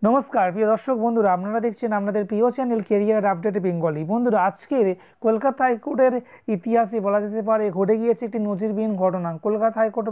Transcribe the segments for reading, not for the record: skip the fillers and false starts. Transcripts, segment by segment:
নমস্কার প্রিয় দর্শক বন্ধুরা, আপনারা দেখছেন আপনাদের প্রিয় চ্যানেল কেরিয়ার আপডেট বেঙ্গলি। বন্ধুরা, আজকের কলকাতা হাইকোর্টের ইতিহাসে বলা যেতে পারে ঘটে গিয়েছে একটি নজিরবিহীন ঘটনা। কলকাতা হাইকোর্ট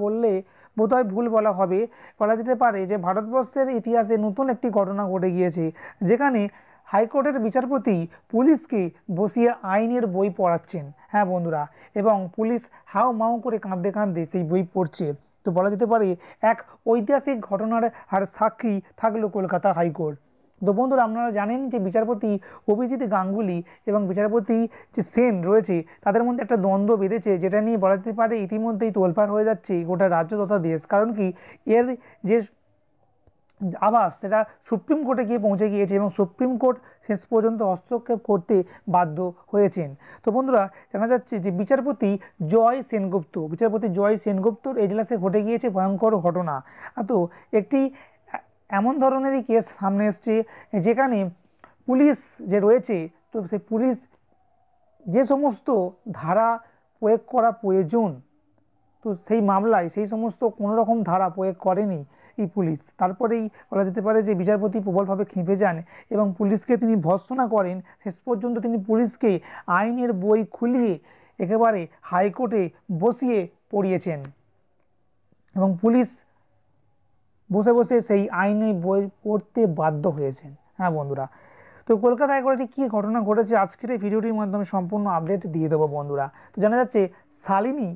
বললে বোধহয় ভুল বলা হবে। বলা যেতে পারে যে ভারতবর্ষের ইতিহাসে নতুন একটি ঘটনা ঘটে গিয়েছে, যেখানে হাইকোর্টের বিচারপতি পুলিশকে বসিয়ে আইনের বই পড়াচ্ছেন। হ্যাঁ বন্ধুরা, এবং পুলিশ হাউ মাউ করে কাঁদতে কাঁদতে সেই বই পড়ছে। তো বলা যেতে পারে এক ঐতিহাসিক ঘটনার আর সাক্ষী থাকলো কলকাতা হাইকোর্ট। তো বন্ধুরা, আপনারা জানেন যে বিচারপতি অভিজিৎ গাঙ্গুলি এবং বিচারপতি যে সেন রয়েছে তাদের মধ্যে একটা দ্বন্দ্ব বেঁধেছে, যেটা নিয়ে বলা যেতে পারে ইতিমধ্যেই তোলপাড় হয়ে যাচ্ছে গোটা রাজ্য তথা দেশ। কারণ কি, এর যে আবাস সেটা সুপ্রিম কোর্টে গিয়ে পৌঁছে গিয়েছে এবং সুপ্রিম কোর্ট শেষ পর্যন্ত হস্তক্ষেপ করতে বাধ্য হয়েছেন। তো বন্ধুরা, জানা যাচ্ছে যে বিচারপতি জয় সেনগুপ্তর এজলাসে ঘটে গিয়েছে ভয়ঙ্কর ঘটনা। তো একটি এমন ধরনেরই কেস সামনে এসছে, যেখানে পুলিশ যে রয়েছে, তো সেই পুলিশ যে সমস্ত ধারা প্রয়োগ করা প্রয়োজন, তো সেই মামলায় সেই সমস্ত কোনো রকম ধারা প্রয়োগ করেনি এই পুলিশ। তারপরেই বলা যেতে পারে যে বিচারপতি প্রবলভাবে ক্ষেপে যান এবং পুলিশকে তিনি ভর্ৎসনা করেন। শেষ পর্যন্ত তিনি পুলিশকে আইনের বই খুলিয়ে একেবারে হাইকোর্টে বসিয়ে পড়িয়েছেন এবং পুলিশ বসে বসে সেই আইনের বই পড়তে বাধ্য হয়েছেন। হ্যাঁ বন্ধুরা, তো কলকাতা হাইকোর্টে কী ঘটনা ঘটেছে আজকের এই ভিডিওটির মাধ্যমে সম্পূর্ণ আপডেট দিয়ে দেবো বন্ধুরা। তো জানা যাচ্ছে শালিনী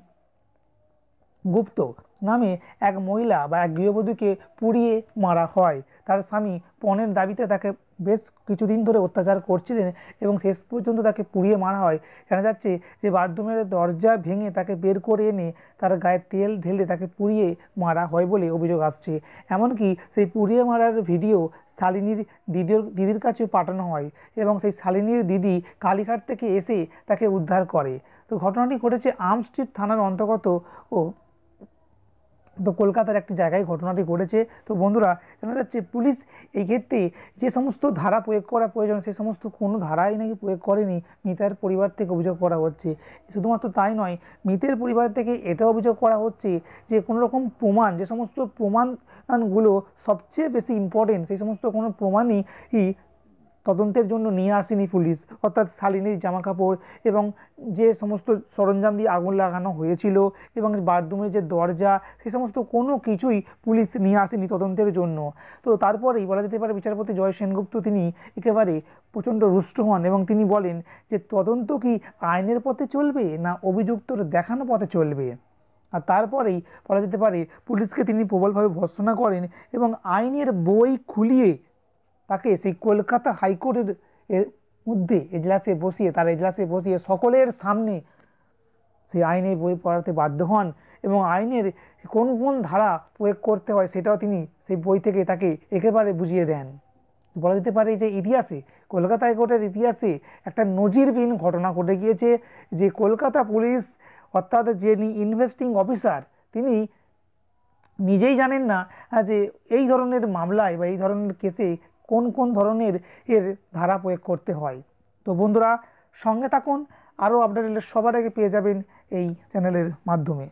গুপ্ত নামে এক মহিলা বা এক গৃহবধূকে পুড়িয়ে মারা হয়। তার স্বামী পণের দাবিতে তাকে বেশ কিছুদিন ধরে অত্যাচার করছিলেন এবং শেষ পর্যন্ত তাকে পুড়িয়ে মারা হয়। জানা যাচ্ছে যে বাথরুমের দরজা ভেঙে তাকে বের করে এনে তার গায়ে তেল ঢেলে তাকে পুড়িয়ে মারা হয় বলে অভিযোগ আসছে। এমনকি সেই পুড়িয়ে মারার ভিডিও শালিনীর দিদির কাছেও পাঠানো হয় এবং সেই শালিনীর দিদি কালীঘাট থেকে এসে তাকে উদ্ধার করে। তো ঘটনাটি ঘটেছে আর্মস্ট্রিট থানার অন্তর্গত ও তো কলকাতার একটি জায়গায় ঘটনাটি ঘটেছে। তো বন্ধুরা, জানা যাচ্ছে পুলিশ এই ক্ষেত্রে যে সমস্ত ধারা প্রয়োগ করা প্রয়োজন সেই সমস্ত কোনো ধারাই নাকি প্রয়োগ করেনি, মৃতার পরিবার থেকে অভিযোগ করা হচ্ছে। শুধুমাত্র তাই নয়, মৃতের পরিবার থেকে এটা অভিযোগ করা হচ্ছে যে কোনো রকম প্রমাণ, যে সমস্ত প্রমাণগুলো সবচেয়ে বেশি ইম্পর্টেন্ট, সেই সমস্ত কোনো প্রমাণই তদন্তের জন্য নিয়ে আসেনি পুলিশ। অর্থাৎ শালিনীর জামাকাপড় এবং যে সমস্ত সরঞ্জাম দিয়ে আগুন লাগানো হয়েছিল এবং বাথরুমের যে দরজা, সেই সমস্ত কোনো কিছুই পুলিশ নিয়ে আসেনি তদন্তের জন্য। তো তারপরেই বলা যেতে পারে বিচারপতি জয় সেনগুপ্ত তিনি একেবারে প্রচণ্ড রুষ্ট হন এবং তিনি বলেন যে তদন্ত কি আইনের পথে চলবে না অভিযুক্তর দেখানো পথে চলবে। আর তারপরেই বলা যেতে পারে পুলিশকে তিনি প্রবলভাবে ভর্ৎসনা করেন এবং আইনের বই খুলিয়ে তাকে সেই কলকাতা হাইকোর্টের এর মধ্যে তার এজলাসে বসিয়ে সকলের সামনে সেই আইনের বই পড়াতে বাধ্য হন এবং আইনের কোন কোন ধারা প্রয়োগ করতে হয় সেটাও তিনি সেই বই থেকে তাকে একেবারে বুঝিয়ে দেন। বলা যেতে পারে যে ইতিহাসে, কলকাতা হাইকোর্টের ইতিহাসে একটা নজিরবিহীন ঘটনা ঘটে গিয়েছে, যে কলকাতা পুলিশ অর্থাৎ যিনি ইনভেস্টিং অফিসার তিনি নিজেই জানেন না যে এই ধরনের মামলায় বা এই ধরনের কেসে কোন কোন ধরনের ধারা প্রয়োগ করতে হয়। তো বন্ধুরা, সঙ্গে থাকুন, আরও আপডেট সবার আগে পেয়ে যাবেন এই চ্যানেলের মাধ্যমে।